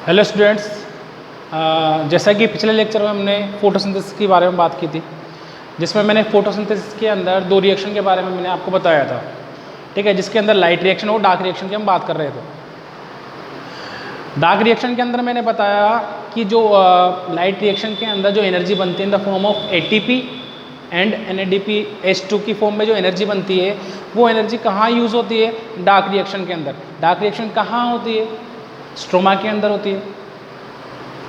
Hello students, जैसा कि पिछले लेक्चर में हमने फोटोसिंथेसिस के बारे में बात की थी, जिसमें मैंने फोटोसिंथेसिस के अंदर दो रिएक्शन के बारे में मैंने आपको बताया था। ठीक है, जिसके अंदर लाइट रिएक्शन और डार्क रिएक्शन की हम बात कर रहे थे। डार्क रिएक्शन के अंदर मैंने बताया कि जो लाइट रिएक्शन के अंदर जो एनर्जी बनती है in the form of ATP and NADPH2 की फॉर्म में जो एनर्जी बनती है, वो एनर्जी कहाँ यूज़ होती है? डार्क रिएक्शन के अंदर। डार्क रिएक्शन कहाँ होती है? स्ट्रोमा के अंदर होती है।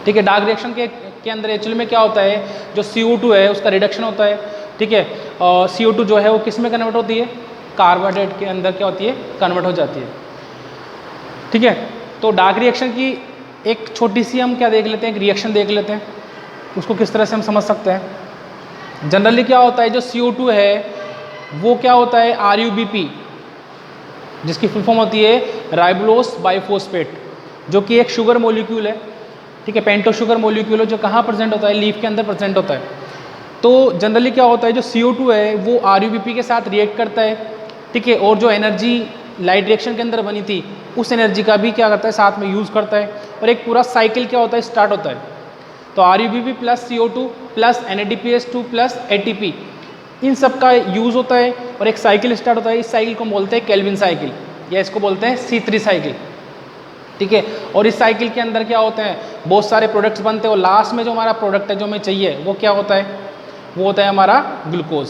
ठीक है, डार्क रिएक्शन के अंदर एक्चुअली में क्या होता है, जो CO2 है उसका रिडक्शन होता है। ठीक है, और CO2 जो है वो किस में कन्वर्ट होती है? कार्बोहाइड्रेट के अंदर क्या होती है? कन्वर्ट हो जाती है। ठीक है, तो डार्क रिएक्शन की एक छोटी सी हम क्या देख लेते हैं, एक रिएक्शन देख लेते हैं, उसको किस तरह से हम समझ सकते हैं। जनरली क्या होता है, जो CO2 है वो क्या होता है? RUBP, जिसकी फुल फॉर्म होती है राइबोलोस बाइफॉस्फेट, जो कि एक शुगर मॉलिक्यूल है। ठीक है, पेंटो शुगर मॉलिक्यूल है, जो कहाँ प्रेजेंट होता है? लीफ के अंदर प्रेजेंट होता है। तो जनरली क्या होता है, जो CO2 है वो RUBP के साथ रिएक्ट करता है। ठीक है, और जो एनर्जी लाइट रिएक्शन के अंदर बनी थी उस एनर्जी का भी क्या करता है? साथ में यूज़ करता है, और एक पूरा साइकिल क्या होता है? स्टार्ट होता है। तो RUBP plus CO2 plus NADPH2 plus ATP, इन सब का यूज़ होता है और एक साइकिल स्टार्ट होता है। इस साइकिल को बोलते हैं केल्विन साइकिल, या इसको बोलते हैं C3 साइकिल। ठीक है, और इस साइकिल के अंदर क्या होते हैं? बहुत सारे प्रोडक्ट्स बनते हैं, और लास्ट में जो हमारा प्रोडक्ट है जो हमें चाहिए वो क्या होता है? वो होता है हमारा ग्लूकोज।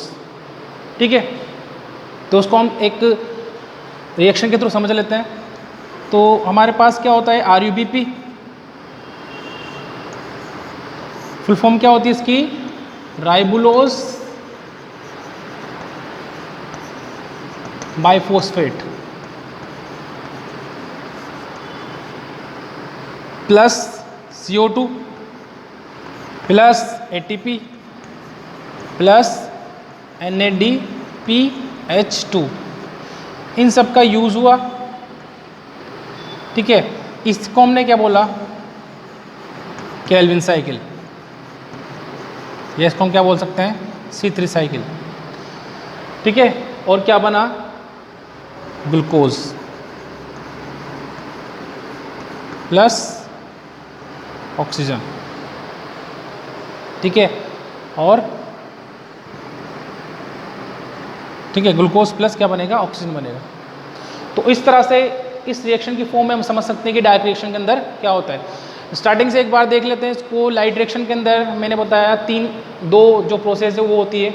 ठीक है, तो उसको हम एक रिएक्शन के थ्रू समझ लेते हैं। तो हमारे पास क्या होता है? RUBP, फुल फॉर्म क्या होती है इसकी? Ribulose bisphosphate plus CO2 plus ATP plus NADPH2, इन सब का यूज़ हुआ। ठीक है, इसको हमने क्या बोला? केल्विन साइकिल, या इसको हम क्या बोल सकते हैं? C3 cycle. ठीक है, और क्या बना? Glucose plus oxygen. ठीक है, और ठीक है, ग्लूकोज प्लस क्या बनेगा? ऑक्सीजन बनेगा। तो इस तरह से इस रिएक्शन की फॉर्म में हम समझ सकते हैं कि डार्क रिएक्शन के अंदर क्या होता है। स्टार्टिंग से एक बार देख लेते हैं इसको। लाइट रिएक्शन के अंदर मैंने बताया दो जो प्रोसेस है वो होती है।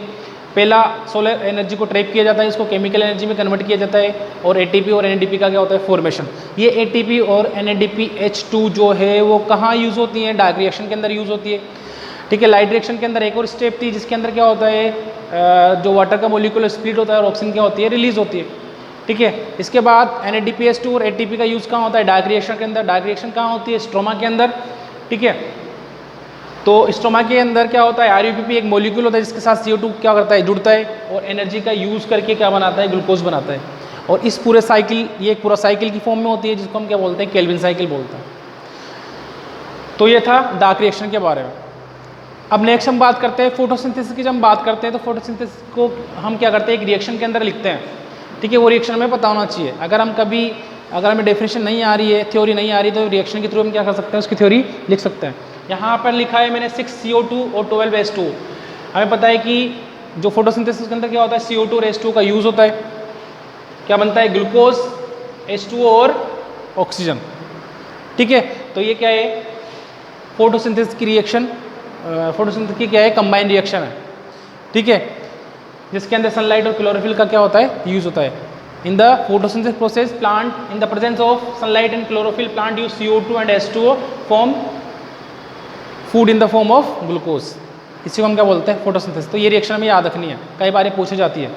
पहला, सोलर एनर्जी को ट्रैप किया जाता है, इसको केमिकल एनर्जी में कन्वर्ट किया जाता है, और ATP और NADP का क्या होता है? फॉर्मेशन। ये ATP और NADPH2 जो है वो कहाँ यूज़ होती हैं? डार्क रिएक्शन के अंदर यूज़ होती है। ठीक है, लाइट रिएक्शन के अंदर एक और स्टेप थी जिसके अंदर क्या होता है, जो वाटर का मॉलिक्यूल स्प्लिट होता है और ऑक्सीजन क्या होती है? रिलीज होती है। ठीक है, इसके बाद NADPH2 और ATP का यूज़ कहाँ होता है? डार्क रिएक्शन के अंदर। डार्क रिएक्शन कहाँ होती है? स्ट्रोमा के अंदर। ठीक है, तो स्ट्रोमा के अंदर क्या होता है? RUBP एक मॉलिक्यूल होता है जिसके साथ CO2 क्या करता है? जुड़ता है, और एनर्जी का यूज़ करके क्या बनाता है? ग्लूकोज बनाता है। और इस पूरे साइकिल, ये एक पूरा साइकिल की फॉर्म में होती है, जिसको हम क्या बोलते हैं? केल्विन साइकिल बोलते हैं। तो ये था डार्क रिएक्शन के बारे में। अब नेक्स्ट हम बात करते हैं फोटोसिंथेसिस की। जब हम बात करते हैं तो फोटोसिंथेसिस को हम क्या करते हैं? एक रिएक्शन के अंदर लिखते हैं। ठीक है, वो रिएक्शन हमें पता होना चाहिए। अगर हमें डेफिनेशन नहीं आ रही है, थ्योरी नहीं आ रही, तो रिएक्शन के थ्रू हम क्या कर सकते हैं? उसकी थ्योरी लिख सकते हैं। यहाँ पर लिखा है मैंने 6CO2 और 12H2। हमें पता है कि जो फोटोसिंथेसिस के अंदर क्या होता है? CO2 और H2 का यूज़ होता है। क्या बनता है? ग्लूकोज, H2 और ऑक्सीजन। ठीक है, तो ये क्या है? फोटोसिंथेसिस की रिएक्शन, फोटोसिंथेसिस की क्या है? कंबाइंड रिएक्शन है। ठीक है, जिसके अंदर सनलाइट और क्लोरोफिल का क्या होता है? यूज़ होता है। In the photosynthesis process, plant in the presence of sunlight and chlorophyll, plant use CO2 and H2O form food in the form of glucose। इसी को हम क्या बोलते हैं? फोटोसिंथेसिस। तो ये रिएक्शन हमें याद रखनी है, कई बार ये पूछी जाती है।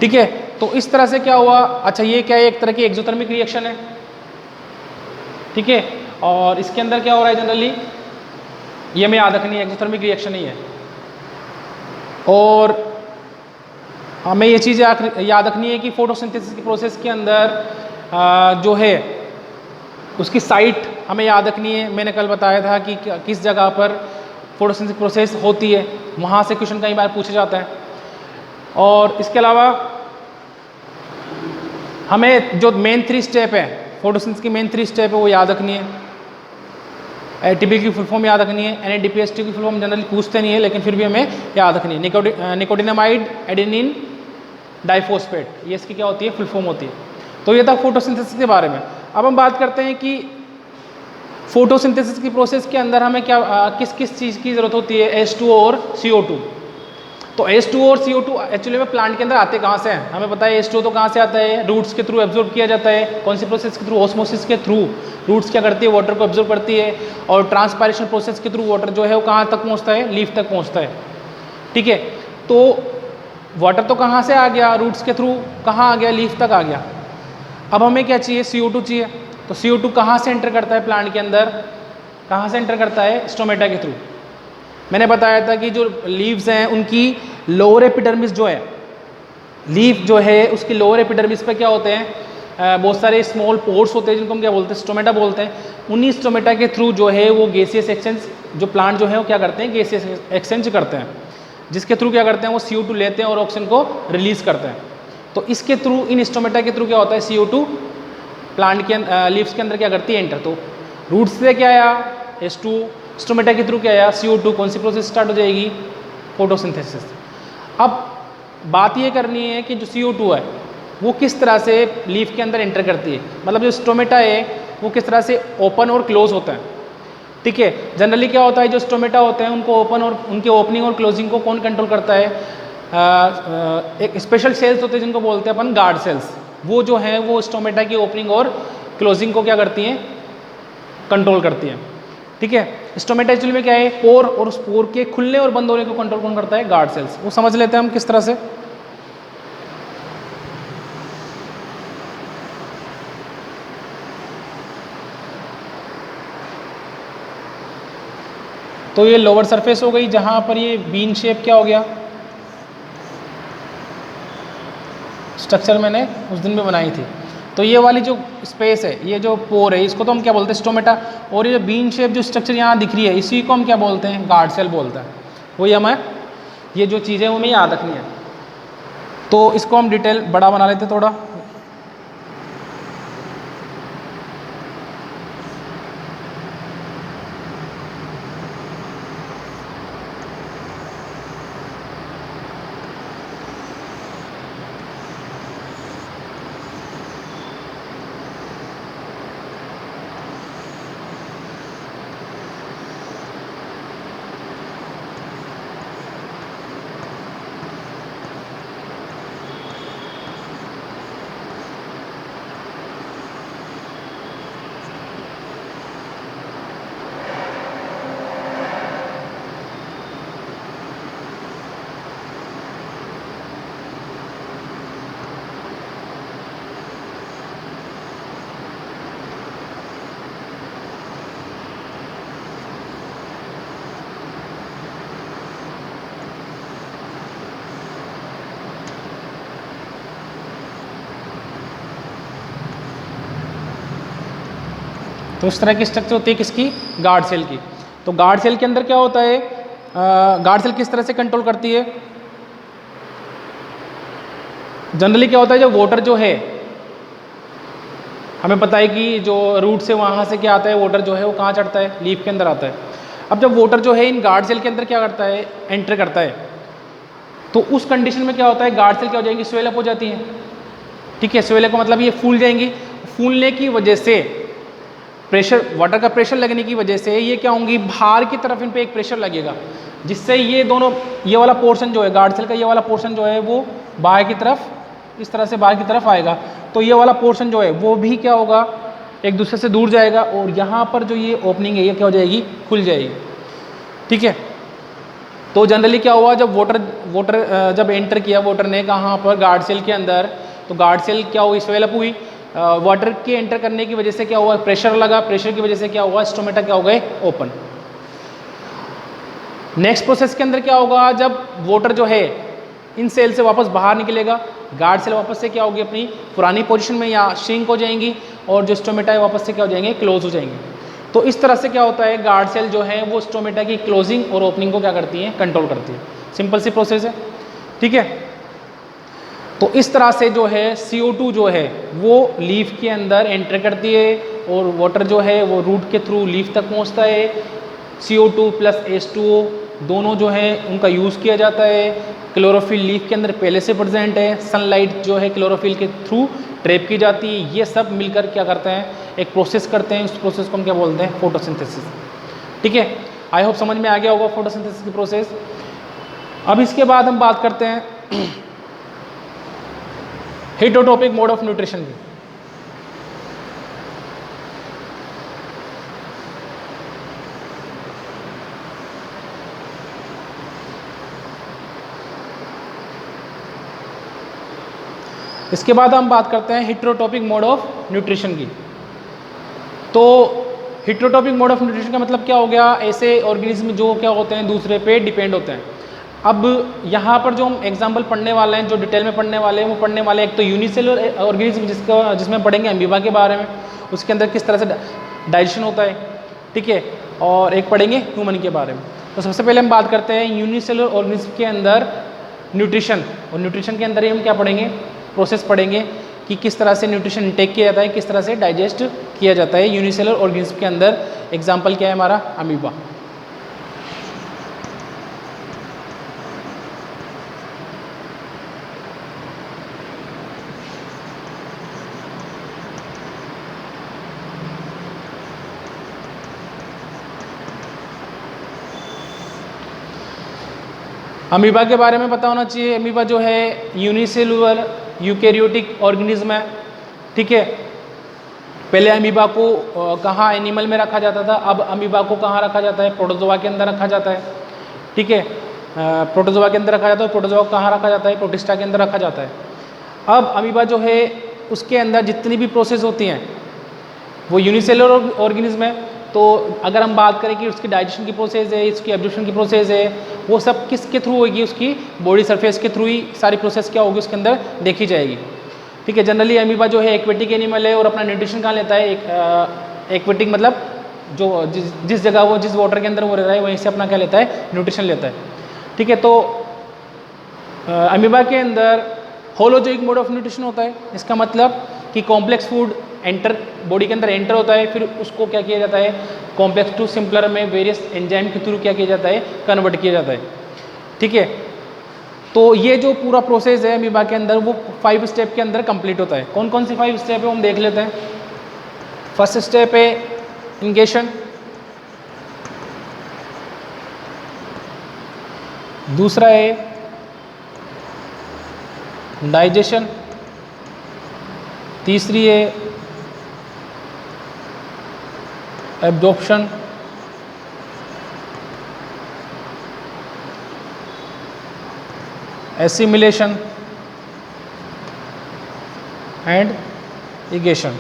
ठीक है, तो इस तरह से क्या हुआ? अच्छा, ये क्या है? एक तरह की एक्सोथर्मिक रिएक्शन है। ठीक है, और इसके अंदर क्या हो रहा है जनरली? ये हमें याद रखनी है, एक्सोथर्मिक रिएक्शन ही है। और हमें ये चीज़ याद रखनी है कि फोटोसिंथेसिस की प्रोसेस के अंदर जो है उसकी साइट हमें याद रखनी है। मैंने कल बताया था कि किस जगह पर फोटोसिंथेसिस प्रोसेस होती है, वहाँ से क्वेश्चन कई बार पूछा जाता है। और इसके अलावा हमें जो मेन 3 स्टेप है फोटोसिंथेसिस की मेन 3 स्टेप है वो याद रखनी है। एटीपी की फुल फॉर्म याद रखनी है। NADPHT की फुल फॉर्म जनरली पूछते नहीं है लेकिन फिर भी हमें याद रखनी है। निकोटिनामाइड एडेनिन डाइफॉस्फेट, ये इसकी क्या होती है, फुल फॉर्म होती है। तो ये था फोटोसिंथेसिस के बारे में। अब हम बात करते हैं कि फोटोसिंथेसिस की प्रोसेस के अंदर हमें क्या किस किस चीज़ की ज़रूरत होती है, H2O और CO2। तो H2O और CO2 एक्चुअली में प्लांट के अंदर आते कहाँ से हैं, हमें पता है। H2O तो कहाँ से आता है, रूट्स के थ्रू एब्जॉर्ब किया जाता है। कौन सी प्रोसेस के थ्रू, ऑस्मोसिस के थ्रू। रूट्स क्या करती है, वाटर को एब्जॉर्ब करती है, और ट्रांसपायरेशन प्रोसेस के थ्रू वाटर जो है वो कहाँ तक पहुँचता है, लीफ तक पहुँचता है। ठीक है, तो वाटर तो कहाँ से आ गया, रूट्स के थ्रू, कहाँ आ गया, लीफ तक आ गया। अब हमें क्या चाहिए, CO2 चाहिए। तो CO2 कहाँ से एंटर करता है प्लांट के अंदर, कहाँ से एंटर करता है, स्टोमेटा के थ्रू। मैंने बताया था कि जो लीव्स हैं उनकी लोअर एपिडर्मिस जो है, लीफ जो है उसकी लोअर एपिडर्मिस पे क्या होते हैं, बहुत सारे स्मॉल पोर्स होते हैं जिनको हम क्या बोलते हैं, स्टोमेटा बोलते हैं। उन्हीं स्टोमेटा के थ्रू जो है वो गैसियस एक्सचेंज, जो प्लांट जो है वो क्या करते हैं, गैसियस एक्सचेंज करते हैं, जिसके थ्रू क्या करते हैं वो CO2 लेते हैं और ऑक्सीजन को रिलीज करते हैं। तो इसके थ्रू, इन स्टोमेटा के थ्रू क्या होता है, CO2 प्लांट के लीव्स के अंदर क्या करती है, एंटर। तो रूट से क्या आया, H2, स्टोमेटा के थ्रू क्या आया, CO2। कौन सी प्रोसेस स्टार्ट हो जाएगी, फोटोसिंथेसिस। अब बात ये करनी है कि जो CO2 है वो किस तरह से लीफ के अंदर एंटर करती है, मतलब जो स्टोमेटा है वो किस तरह से ओपन और क्लोज होता है। ठीक है, जनरली क्या होता है, जो स्टोमेटा होते हैं उनको ओपन और उनके ओपनिंग और क्लोजिंग को कौन कंट्रोल करता है, एक स्पेशल सेल्स होते हैं जिनको बोलते हैं अपन गार्ड सेल्स। वो जो है वो स्टोमेटा की ओपनिंग और क्लोजिंग को क्या करती हैं, कंट्रोल करती हैं। ठीक है, स्टोमेटा एक्चुअली में क्या है, पोर, और उस पोर के खुलने और बंद होने को कंट्रोल कौन करता है, गार्ड सेल्स। वो समझ लेते हैं हम किस तरह से। तो ये लोअर सरफेस हो गई जहां पर ये बीन शेप क्या हो गया, स्ट्रक्चर मैंने उस दिन में बनाई थी। तो ये वाली जो स्पेस है, ये जो पोर है, इसको तो हम क्या बोलते हैं, स्टोमेटा। और ये जो बीन शेप जो स्ट्रक्चर यहाँ दिख रही है, इसी को हम क्या बोलते हैं, गार्ड सेल बोलते हैं। वही हमें ये जो चीज़ें हमें याद रखनी है। तो इसको हम डिटेल बड़ा बना लेते थोड़ा। तो इस तरह की स्ट्रक्चर होती है किसकी, गार्ड सेल की। तो गार्ड सेल के अंदर क्या होता है, गार्ड सेल किस तरह से कंट्रोल करती है, जनरली क्या होता है, जो वाटर जो है, हमें पता है कि जो रूट से वहाँ से क्या आता है, वाटर जो है वो कहाँ चढ़ता है, लीफ के अंदर आता है। अब जब वाटर जो है इन गार्ड सेल के अंदर क्या करता है, एंटर करता है, तो उस कंडीशन में क्या होता है, गार्ड सेल क्या हो जाएंगी, स्वेल अप हो जाती हैं। ठीक है, स्वेल अप का मतलब ये फूल जाएंगी। फूलने की वजह से प्रेशर, वाटर का प्रेशर लगने की वजह से ये क्या होंगी, बाहर की तरफ इन पे एक प्रेशर लगेगा, जिससे ये दोनों, ये वाला पोर्शन जो है गार्ड सेल का, ये वाला पोर्शन जो है वो बाहर की तरफ, इस तरह से बाहर की तरफ आएगा। तो ये वाला पोर्शन जो है वो भी क्या होगा, एक दूसरे से दूर जाएगा, और यहाँ पर जो ये ओपनिंग है ये क्या हो जाएगी, खुल जाएगी। ठीक है, तो जनरली क्या हुआ, जब वाटर जब एंटर किया वाटर ने कहाँ पर, गार्ड सेल के अंदर, तो गार्ड सेल क्या हुई, स्वेल अप हुई। वाटर के एंटर करने की वजह से क्या हुआ, प्रेशर लगा, प्रेशर की वजह से क्या हुआ, स्टोमेटा क्या हो गए, ओपन। नेक्स्ट प्रोसेस के अंदर क्या होगा, जब वाटर जो है इन सेल से वापस बाहर निकलेगा, गार्ड सेल वापस से क्या होगी, अपनी पुरानी पोजीशन में या श्रिंक हो जाएंगी, और जो स्टोमेटा है वापस से क्या हो जाएंगे, क्लोज हो जाएंगे। तो इस तरह से क्या होता है, गार्ड सेल जो है वो स्टोमेटा की क्लोजिंग और ओपनिंग को क्या करती है, कंट्रोल करती है। सिंपल सी प्रोसेस है। ठीक है, तो इस तरह से जो है CO2 जो है वो लीफ के अंदर एंटर करती है और वाटर जो है वो रूट के थ्रू लीफ तक पहुंचता है। CO2 प्लस H2O दोनों जो है उनका यूज़ किया जाता है। क्लोरोफिल लीफ के अंदर पहले से प्रेजेंट है, सनलाइट जो है क्लोरोफिल के थ्रू ट्रैप की जाती है। ये सब मिलकर क्या करते हैं, एक प्रोसेस करते हैं। उस प्रोसेस को हम क्या बोलते हैं, फोटोसिंथेसिस। ठीक है, आई होप समझ में आ गया होगा फोटोसिंथेसिस की प्रोसेस। अब इसके बाद हम बात करते हैं हेटेरोटॉपिक मोड ऑफ न्यूट्रिशन की। इसके बाद हम बात करते हैं हेटेरोटॉपिक मोड ऑफ न्यूट्रिशन की। तो हेटेरोटॉपिक मोड ऑफ न्यूट्रिशन का मतलब क्या हो गया, ऐसे ऑर्गेनिज्म जो क्या होते हैं दूसरे पे डिपेंड होते हैं। अब यहाँ पर जो हम एग्जाम्पल पढ़ने वाले हैं, जो डिटेल में पढ़ने वाले हैं, वो पढ़ने वाले हैं एक तो यूनिसेलुलर ऑर्गेनिज्म जिसमें पढ़ेंगे अमीबा के बारे में, उसके अंदर किस तरह से डाइजेशन होता है। ठीक है, और एक पढ़ेंगे ह्यूमन के बारे में। तो सबसे पहले हम बात करते हैं यूनिसेलुलर ऑर्गेनिज्म के अंदर न्यूट्रिशन, और न्यूट्रिशन के अंदर ही हम क्या पढ़ेंगे, प्रोसेस पढ़ेंगे कि किस तरह से न्यूट्रिशन इंटेक किया जाता है, किस तरह से डाइजेस्ट किया जाता है यूनिसेलुलर ऑर्गेनिज्म के अंदर। एग्जाम्पल क्या है हमारा, अमीबा। अमीबा के बारे में पता होना चाहिए। अमीबा जो है यूनिसेलुलर यूकैरियोटिक ऑर्गेनिज्म है। ठीक है, पहले अमीबा को कहाँ एनिमल में रखा जाता था, अब अमीबा को कहाँ रखा जाता है, प्रोटोजोआ के अंदर रखा जाता है। ठीक है, प्रोटोजोआ के अंदर रखा जाता है। प्रोटोजोआ को कहाँ रखा जाता है, प्रोटिस्टा के अंदर रखा जाता है। अब अमीबा जो है उसके अंदर जितनी भी प्रोसेस होती हैं वो यूनिसेलुलर ऑर्गेनिज्म है। तो अगर हम बात करें कि उसकी डाइजेशन की प्रोसेस है, इसकी एब्जॉर्प्शन की प्रोसेस है, वो सब किसके थ्रू होगी, उसकी बॉडी सरफेस के थ्रू ही सारी प्रोसेस क्या होगी उसके अंदर देखी जाएगी। ठीक है, जनरली अमीबा जो है एक्वेटिक एनिमल है और अपना न्यूट्रिशन कहाँ लेता है, एक्वेटिक मतलब जो जिस जगह वो जिस वाटर के अंदर वो रह रहा है वहीं से अपना क्या लेता है, न्यूट्रिशन लेता है। ठीक है, तो अमीबा के अंदर होलोजोइक मोड ऑफ न्यूट्रिशन होता है। इसका मतलब कि कॉम्प्लेक्स फूड एंटर बॉडी के अंदर एंटर होता है, फिर उसको क्या किया जाता है, कॉम्प्लेक्स टू सिंपलर में वेरियस एंजाइम के थ्रू क्या किया जाता है, कन्वर्ट किया जाता है। ठीक है, तो ये जो पूरा प्रोसेस है अमीबा के अंदर वो 5 स्टेप के अंदर कंप्लीट होता है। कौन कौन से 5 स्टेप है हम देख लेते हैं। फर्स्ट स्टेप है इंगेशन, दूसरा है डाइजेशन, तीसरी है एब्जॉर्प्शन, एसिमिलेशन एंड इगेशन।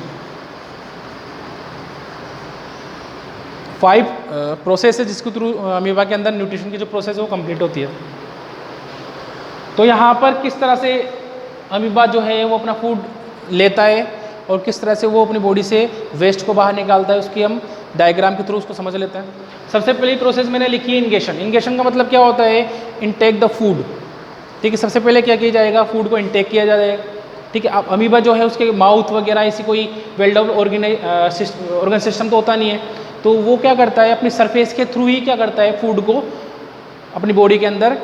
5 प्रोसेस है जिसके थ्रू अमीबा के अंदर न्यूट्रिशन की जो प्रोसेस है वो कंप्लीट होती है। तो यहाँ पर किस तरह से अमीबा जो है वो अपना फूड लेता है और किस तरह से वो अपनी बॉडी से वेस्ट को बाहर निकालता है, उसकी हम डायग्राम के थ्रू उसको समझ लेते हैं। सबसे पहली प्रोसेस मैंने लिखी है इंगेशन। इंगेशन का मतलब क्या होता है, इनटेक द फूड। ठीक है, सबसे पहले क्या किया जाएगा, फूड को इनटेक किया जाएगा। ठीक है, अब अमीबा जो है उसके माउथ वगैरह ऐसी कोई वेल डेवलप्ड ऑर्गन सिस्टम तो होता नहीं है, तो वो क्या करता है अपनी सरफेस के थ्रू ही क्या करता है, फूड को अपनी बॉडी के अंदर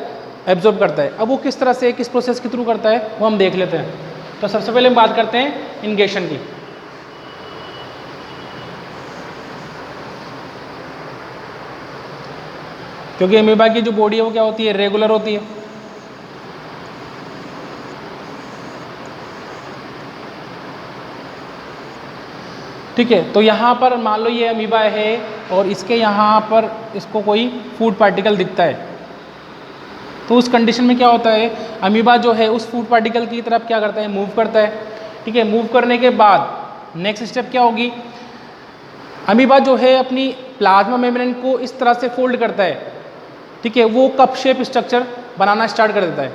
एब्जॉर्ब करता है। अब वो किस तरह से किस प्रोसेस के थ्रू करता है वो हम देख लेते हैं। तो सबसे पहले हम बात करते हैं इंगेशन की। क्योंकि अमीबा की जो बॉडी है वो क्या होती है, रेगुलर होती है। ठीक है, तो यहाँ पर मान लो ये अमीबा है और इसके यहाँ पर इसको कोई फूड पार्टिकल दिखता है, तो उस कंडीशन में क्या होता है, अमीबा जो है उस फूड पार्टिकल की तरफ क्या करता है, मूव करता है। ठीक है, मूव करने के बाद नेक्स्ट स्टेप क्या होगी, अमीबा जो है अपनी प्लाज्मा मेम्ब्रेन को इस तरह से फोल्ड करता है। ठीक है, वो कप शेप स्ट्रक्चर बनाना स्टार्ट कर देता है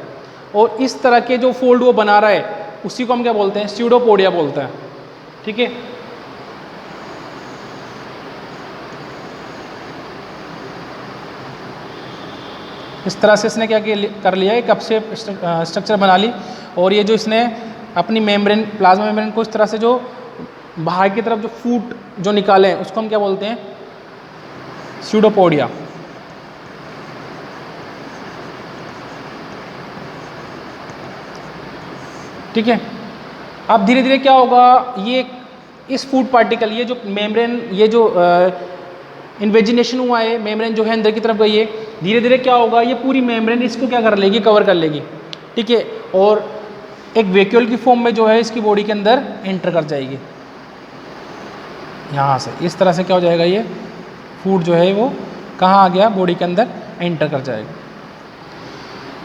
और इस तरह के जो फोल्ड वो बना रहा है उसी को हम क्या बोलते हैं, स्यूडोपोडिया बोलते हैं। ठीक है, इस तरह से इसने क्या कर लिया, एक कप शेप स्ट्रक्चर बना ली, और ये जो इसने अपनी मेम्ब्रेन, प्लाज्मा मेम्ब्रेन को इस तरह से जो बाहर की तरफ जो फूट जो निकाले हैं उसको हम क्या बोलते हैं, स्यूडोपोडिया। ठीक है। अब धीरे धीरे क्या होगा, ये इस फूड पार्टिकल, ये जो मेम्ब्रेन, ये जो इन्वेजिनेशन हुआ है, मेम्ब्रेन जो है अंदर की तरफ गई है, धीरे धीरे क्या होगा, ये पूरी मेम्ब्रेन इसको क्या कर लेगी, कवर कर लेगी। ठीक है। और एक वैक्यूल की फॉर्म में जो है इसकी बॉडी के अंदर एंटर कर जाएगी। यहाँ से इस तरह से क्या हो जाएगा, ये फूड जो है वो कहाँ आ गया, बॉडी के अंदर एंटर कर जाएगा।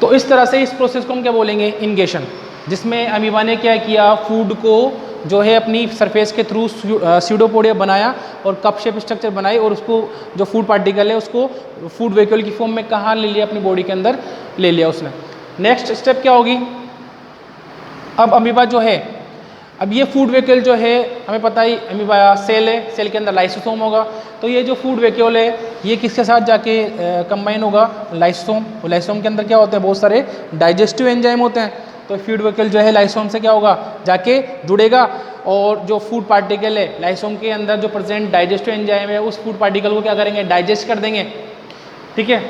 तो इस तरह से इस प्रोसेस को हम क्या बोलेंगे, इंगेशन, जिसमें अमीबा ने क्या किया, फूड को जो है अपनी सरफेस के थ्रू स्यूडोपोडिया बनाया और कप शेप स्ट्रक्चर बनाई, और उसको जो फूड पार्टिकल है उसको फूड वैक्यूल की फॉर्म में कहाँ ले लिया, अपनी बॉडी के अंदर ले लिया उसने। नेक्स्ट स्टेप क्या होगी, अब अमीबा जो है, अब ये फूड वैक्यूल जो है हमें पता ही, अमीबा सेल है, सेल के अंदर लाइसोसोम होगा, तो ये जो फूड वैक्यूल है ये किसके साथ जाके कंबाइन होगा, लाइसोसोम। और लाइसोसोम के अंदर क्या होते हैं, बहुत सारे डाइजेस्टिव एंजाइम होते हैं, तो फूड वैक्यूल जो है लाइसोसोम से क्या होगा, जाके जुड़ेगा, और जो फूड पार्टिकल है लाइसोसोम के अंदर जो प्रेजेंट डाइजेस्टिव एंजाइम है उस फूड पार्टिकल को क्या करेंगे, डाइजेस्ट कर देंगे। ठीक है।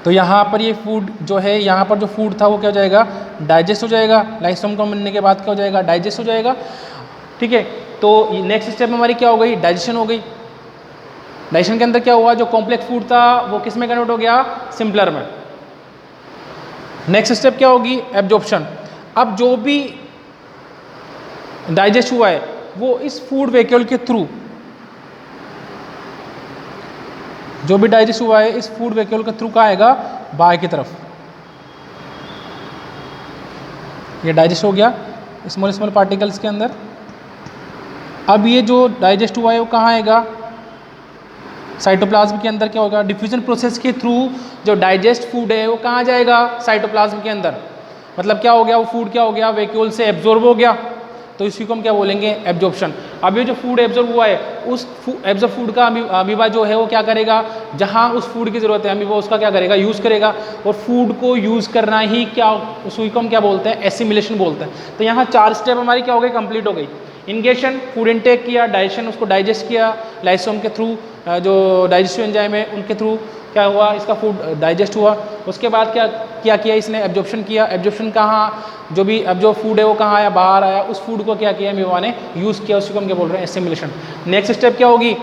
तो यहाँ पर ये फूड जो है, यहाँ पर जो फूड था वो क्या हो जाएगा, डाइजेस्ट हो जाएगा, लाइसोसोम को मिलने के बाद क्या हो जाएगा, डाइजेस्ट हो जाएगा। ठीक है। तो नेक्स्ट स्टेप हमारी क्या हो गई, डाइजेशन हो गई। डाइजेशन के अंदर क्या हुआ, जो कॉम्प्लेक्स फूड था वो किस में कन्वर्ट हो गया, सिंपलर में। नेक्स्ट स्टेप क्या होगी, एब्जॉर्प्शन। अब जो भी डाइजेस्ट हुआ है वो इस फूड वैक्यूल के थ्रू, जो भी डाइजेस्ट हुआ है इस फूड वैक्यूल के थ्रू कहाँ आएगा, बाहर की तरफ। ये डाइजेस्ट हो गया स्मॉल स्मॉल पार्टिकल्स के अंदर। अब ये जो डाइजेस्ट हुआ है वो कहाँ आएगा, साइटोप्लाज्म के अंदर क्या होगा, डिफ्यूजन प्रोसेस के थ्रू जो डाइजेस्ट फूड है वो कहाँ जाएगा, साइटोप्लाज्म के अंदर। मतलब क्या हो गया, वो फूड क्या हो गया, वैक्यूल से एब्जॉर्ब हो गया, तो इसी को हम क्या बोलेंगे, एब्जॉर्प्शन। अब ये जो फूड एब्जॉर्ब हुआ है उस एब्जॉर्ब फूड का अमीबा जो है वो क्या करेगा, जहाँ उस फूड की ज़रूरत है अमीबा उसका क्या करेगा, यूज़ करेगा, और फूड को यूज़ करना ही क्या, उसी को हम क्या बोलते हैं, एसिमिलेशन बोलते हैं। तो यहाँ 4 स्टेप हमारी क्या हो गई, कंप्लीट हो गई। इंगेशन, फूड इनटेक किया, डाइजेशन उसको डाइजेस्ट किया लाइसोसोम के थ्रू, जो डाइजेस्टिव एंजाइम है उनके थ्रू क्या हुआ, इसका फूड डाइजेस्ट हुआ। उसके बाद क्या किया इसने, एब्जॉर्प्शन किया। एब्जॉर्प्शन कहाँ, जो भी एब्जॉर्ब फूड है वो कहाँ आया, बाहर आया, उस फूड को क्या किया अमीबा ने, यूज़ किया, उसी को हम क्या बोल रहे हैं, एसिमिलेशन। नेक्स्ट स्टेप क्या होगी,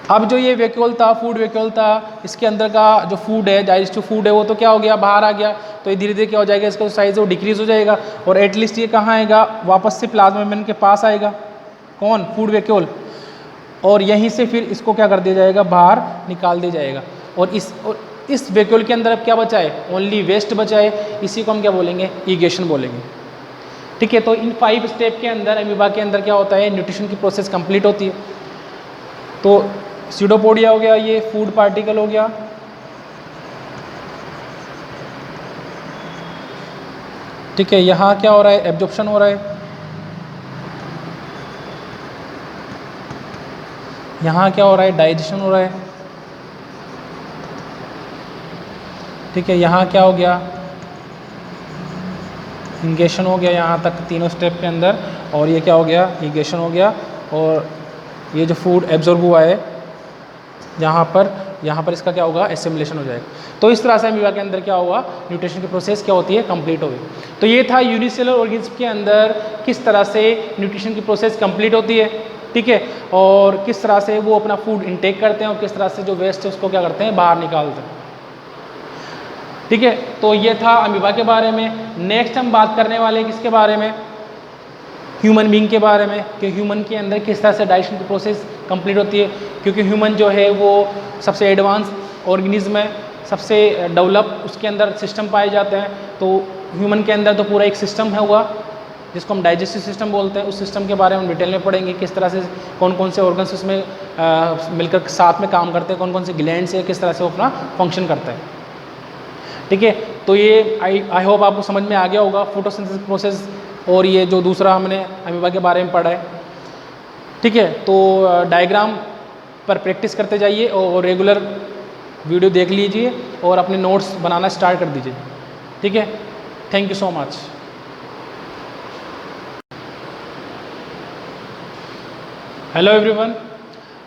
अब जो ये वैक्यूल था, फूड वैक्यूल था, इसके अंदर का जो फूड है, डाइजेस्टिव फूड है, वो तो क्या हो गया, बाहर आ गया, तो ये धीरे धीरे क्या हो जाएगा, इसका जो साइज़ है वो डिक्रीज़ हो जाएगा, और एटलीस्ट ये कहाँ आएगा, वापस से प्लाज्मा मेम्ब्रेन के पास आएगा, कौन, फूड वैक्यूल, और यहीं से फिर इसको क्या कर दिया जाएगा, बाहर निकाल दिया जाएगा। और इस वैक्यूल के अंदर अब क्या बचा है, ओनली वेस्ट बचा है, इसी को हम क्या बोलेंगे, ईगेशन बोलेंगे। ठीक है। तो इन 5 स्टेप के अंदर अमीबा के अंदर क्या होता है, न्यूट्रिशन की प्रोसेस कंप्लीट होती है। तो स्यूडोपोडिया हो गया, ये फूड पार्टिकल हो गया, ठीक है। यहाँ क्या हो रहा है, एब्जॉर्प्शन हो रहा है, यहाँ क्या हो रहा है, डाइजेशन हो रहा है, ठीक है। यहाँ क्या हो गया, इंगेशन हो गया, यहाँ तक तीनों स्टेप के अंदर, और ये क्या हो गया, ईगेशन हो गया, और ये जो फूड एब्जॉर्ब हुआ है यहाँ पर इसका क्या होगा, एसिमिलेशन हो जाएगा। तो इस तरह से अमीबा के अंदर क्या होगा, न्यूट्रिशन की प्रोसेस क्या होती है, कंप्लीट हो गई। तो ये था यूनिसेलुलर ऑर्गेनिज्म के अंदर किस तरह से न्यूट्रिशन की प्रोसेस कंप्लीट होती है, ठीक है, और किस तरह से वो अपना फूड इनटेक करते हैं, और किस तरह से जो वेस्ट है उसको क्या करते हैं, बाहर निकालते हैं। ठीक है। तो ये था अमीबा के बारे में। नेक्स्ट हम बात करने वाले हैं किसके बारे में, ह्यूमन बीइंग के बारे में, कि ह्यूमन के अंदर किस तरह से डाइजेशन की प्रोसेस कंप्लीट होती है, क्योंकि ह्यूमन जो है वो सबसे एडवांस ऑर्गेनिज्म है, सबसे डेवलप उसके अंदर सिस्टम पाए जाते हैं। तो ह्यूमन के अंदर तो पूरा एक सिस्टम है हुआ जिसको हम डाइजेस्टिव सिस्टम बोलते हैं, उस सिस्टम के बारे में हम डिटेल में पढ़ेंगे, किस तरह से कौन कौन से ऑर्गन्स उसमें मिलकर साथ में काम करते हैं, कौन कौन से ग्लैंड्स है, किस तरह से वो अपना फंक्शन करता है। ठीक है। तो ये आई होप आपको समझ में आ गया होगा फोटोसिंथेसिस प्रोसेस, और ये जो दूसरा हमने अमीबा के बारे में पढ़ा है। ठीक है। तो डायग्राम पर प्रैक्टिस करते जाइए और रेगुलर वीडियो देख लीजिए। और अपने नोट्स बनाना स्टार्ट कर दीजिए। ठीक है, thank you so much. Hello everyone,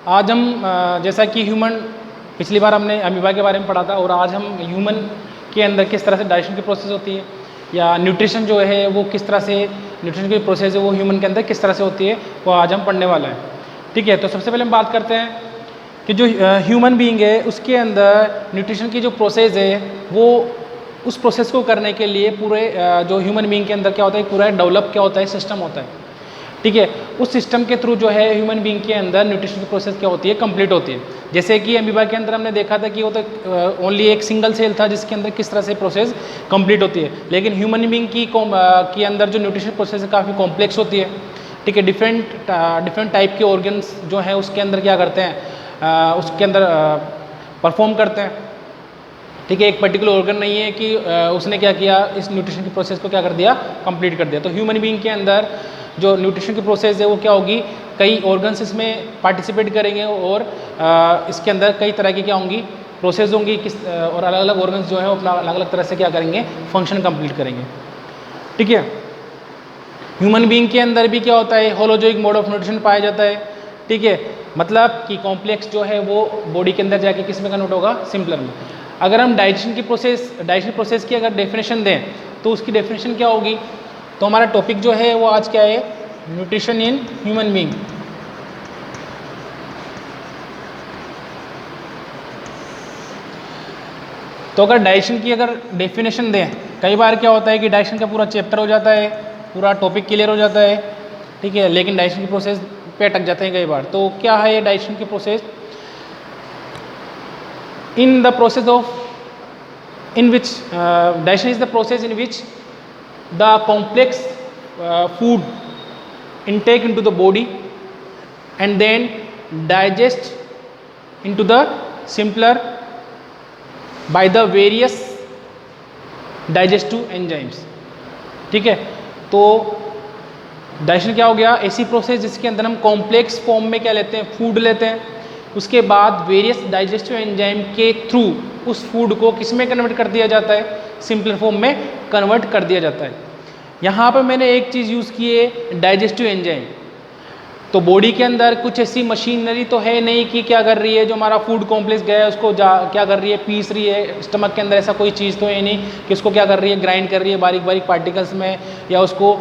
आज हम जैसा कि ह्यूमन, पिछली बार हमने अमीबा के बारे में पढ़ा था और आज हम ह्यूमन के अंदर किस तरह से डाइजेशन की प्रोसेस होती है या न्यूट्रिशन जो है वो किस तरह से, न्यूट्रिशन की प्रोसेस है वो ह्यूमन के अंदर किस तरह से होती है वो आज हम पढ़ने वाला है। ठीक है, तो सबसे पहले हम बात करते हैं कि जो ह्यूमन बीइंग है उसके अंदर न्यूट्रिशन की जो प्रोसेस है वो, उस प्रोसेस को करने के लिए पूरे जो ह्यूमन बीइंग के अंदर क्या होता है, पूरा डेवलप क्या होता है, सिस्टम होता है। ठीक है, उस सिस्टम के थ्रू जो है ह्यूमन बीइंग के अंदर न्यूट्रिशन की प्रोसेस क्या होती है, कंप्लीट होती है। जैसे कि अमीबा के अंदर हमने देखा था कि वो तो ओनली एक सिंगल सेल था जिसके अंदर किस तरह से प्रोसेस कंप्लीट होती है, लेकिन ह्यूमन बीइंग के अंदर जो न्यूट्रिशन प्रोसेस है काफ़ी कॉम्प्लेक्स होती है। ठीक है, डिफरेंट टाइप के ऑर्गन्स जो हैं उसके अंदर क्या करते हैं, उसके अंदर परफॉर्म करते हैं। ठीक है, एक पर्टिकुलर ऑर्गन नहीं है कि उसने क्या किया, इस न्यूट्रिशन की प्रोसेस को क्या कर दिया, कंप्लीट कर दिया। तो ह्यूमन बीइंग के अंदर जो न्यूट्रिशन की प्रोसेस है वो क्या होगी, कई ऑर्गन्स इसमें पार्टिसिपेट करेंगे और इसके अंदर कई तरह की क्या होंगी, प्रोसेस होंगी, और अलग अलग ऑर्गन्स जो है वो अपना अलग अलग तरह से क्या करेंगे, फंक्शन कंप्लीट करेंगे। ठीक है, ह्यूमन बीइंग के अंदर भी क्या होता है, होलोजोइक मोड ऑफ न्यूट्रिशन पाया जाता है। ठीक है, मतलब कि कॉम्प्लेक्स जो है वो बॉडी के अंदर जाके किस में कन्वर्ट होगा, सिंपलर में। अगर हम डाइजेशन प्रोसेस की अगर डेफिनेशन दें तो उसकी डेफिनेशन क्या होगी, तो हमारा टॉपिक जो है वो आज क्या है, न्यूट्रिशन इन ह्यूमन बीइंग। तो अगर डाइजेशन की अगर डेफिनेशन दें, कई बार क्या होता है कि डाइजेशन का पूरा चैप्टर हो जाता है, पूरा टॉपिक क्लियर हो जाता है। ठीक है, लेकिन डाइजेशन की प्रोसेस पे अटक जाते हैं कई बार। तो क्या है ये डाइजेशन की process, in the process of in which digestion is the process in which the complex food intake into the body and then digest into the simpler by the various digestive enzymes। ठीक है, तो digestion क्या हो गया, ऐसी process जिसके अंदर हम कॉम्प्लेक्स फॉर्म में क्या लेते हैं, फूड लेते हैं, उसके बाद वेरियस डाइजेस्टिव एंजाइम के थ्रू उस फूड को किस में कन्वर्ट कर दिया जाता है, सिंपलर फॉर्म में कन्वर्ट कर दिया जाता है। यहाँ पर मैंने एक चीज़ यूज़ की है, डाइजेस्टिव एंजाइम। तो बॉडी के अंदर कुछ ऐसी मशीनरी तो है नहीं कि क्या कर रही है, जो हमारा फूड कॉम्प्लेक्स गया है उसको क्या कर रही है, पीस रही है। स्टमक के अंदर ऐसा कोई चीज़ तो है नहीं कि उसको क्या कर रही है, ग्राइंड कर रही है बारीक बारीक पार्टिकल्स में, या उसको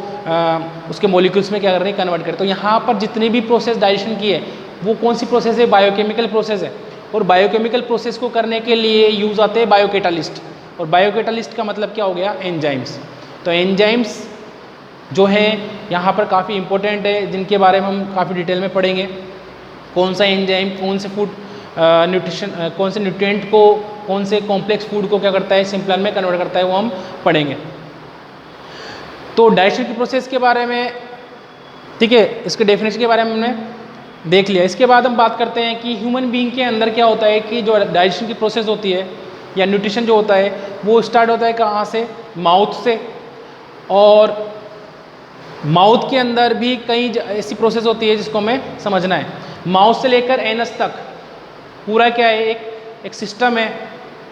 उसके मॉलिक्यूल्स में क्या कर रही है, कन्वर्ट कर। तो यहाँ पर जितनी भी प्रोसेस डाइजेशन की है वो कौन सी प्रोसेस है, बायोकेमिकल प्रोसेस है। और बायोकेमिकल प्रोसेस को करने के लिए यूज़ आते हैं बायोकेटालिस्ट, और बायोकेटालिस्ट का मतलब क्या हो गया, एंजाइम्स। तो एंजाइम्स जो है यहाँ पर काफ़ी इंपॉर्टेंट है, जिनके बारे में हम काफ़ी डिटेल में पढ़ेंगे। कौन सा एंजाइम कौन से फूड न्यूट्रिशन, कौन से न्यूट्रिएंट को, कौन से कॉम्प्लेक्स फूड को क्या करता है, सिंपलर में कन्वर्ट करता है, वो हम पढ़ेंगे। तो डाइजेशन की प्रोसेस के बारे में, ठीक है, इसके डेफिनेशन के बारे में हमने देख लिया। इसके बाद हम बात करते हैं कि ह्यूमन बीइंग के अंदर क्या होता है कि जो डाइजेशन की प्रोसेस होती है या न्यूट्रिशन जो होता है वो स्टार्ट होता है कहाँ से, माउथ से। और माउथ के अंदर भी कई ऐसी प्रोसेस होती है जिसको हमें समझना है। माउथ से लेकर एनस तक पूरा क्या है, एक सिस्टम है